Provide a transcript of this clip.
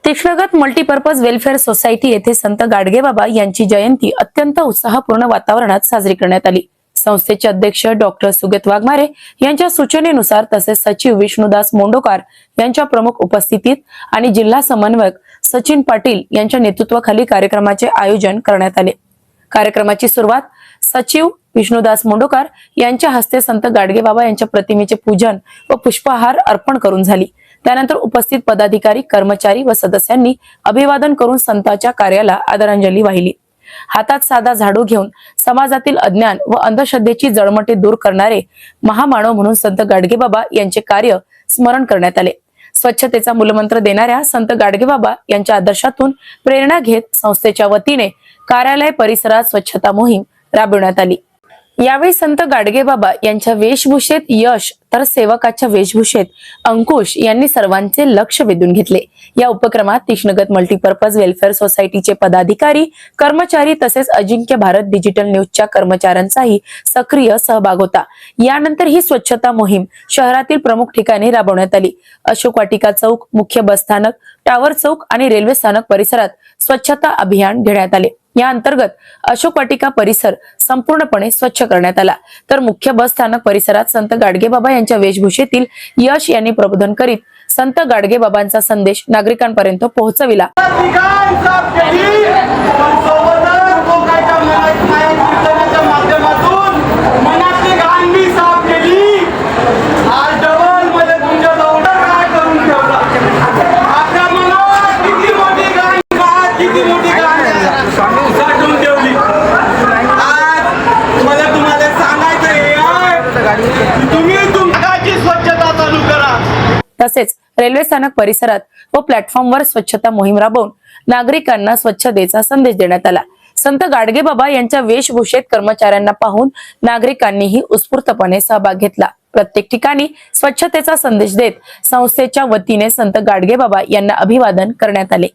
तीक्ष्णगत multipurpose welfare society येथे संत गाडगेबाबा यांची जयंती अत्यंत उत्साहपूर्ण वातावरणात साजरी करण्यात आली। संस्थेचे अध्यक्ष डॉक्टर सुगत वाघमारे यांच्या सूचनेनुसार तसेच सचिव विष्णुदास मोंडोकार यांच्या प्रमुख उपस्थितीत आणि जिल्हा समन्वयक सचिन पाटील यांच्या नेतृत्वाखाली कार्यक्रमाचे आयोजन करण्यात आले। कार्यक्रमाची सुरुवात सचिव विष्णुदास मोंडोकार यांच्या हस्ते संत गाडगेबाबा यांच्या प्रतिमेचे पूजन व पुष्पहार अर्पण करून झाली। त्यानंतर उपस्थित पदाधिकारी, कर्मचारी व सदस्यांनी अभिवादन करून संतांच्या कार्याला आदरांजली वाहिली। हातात साधा झाडू घेऊन समाजातील अज्ञान व अंधश्रद्धेची जळमटे दूर करणारे महामानव म्हणून संत गाडगेबाबा यांचे कार्य स्मरण करण्यात आले। स्वच्छतेचा मूलमंत्र देणाऱ्या संत गाडगेबाबा यांच्या आदर्शातून प्रेरणा घेत संस्थेच्या वतीने कार्यालय परिसरात स्वच्छता मोहीम राबविण्यात आली। यावेळी संत गाडगेबाबा यांच्या वेशभूषेत यश तर सेवकाच्या वेशभूषेत अंकुश यांनी सर्वांचे लक्ष वेधून घेतले। या उपक्रमात तीक्ष्णगत मल्टीपर्पज वेलफेअर सोसायटीचे पदाधिकारी, कर्मचारी तसेच अजिंक्य भारत डिजिटल न्यूजच्या कर्मचाऱ्यांचाही सक्रिय सहभाग होता। यानंतर ही स्वच्छता मोहीम शहरातील प्रमुख ठिकाणी राबवण्यात आली। अशोक वाटिका चौक, मुख्य बस स्थानक, टावर चौक आणि रेल्वे स्थानक परिसरात स्वच्छता अभियान घेण्यात आले। या अंतर्गत अशोक वाटिका परिसर संपूर्णपणे स्वच्छ करण्यात आला, तर मुख्य बस स्थानक परिसरात संत गाडगेबाबा यांच्या वेशभूषेतील यश यांनी प्रबोधन करीत संत गाडगेबाबांचा संदेश नागरिकांपर्यंत पोहोचविला। तसेच रेल्वे स्थानक परिसरात व प्लॅटफॉर्मवर स्वच्छता मोहीम राबवून नागरिकांना स्वच्छतेचा संदेश देण्यात आला। संत गाडगेबाबा यांच्या वेशभूषेत कर्मचाऱ्यांना पाहून नागरिकांनीही उत्स्फूर्तपणे सहभाग घेतला। प्रत्येक ठिकाणी स्वच्छतेचा संदेश देत संस्थेच्या वतीने संत गाडगेबाबा यांना अभिवादन करण्यात आले।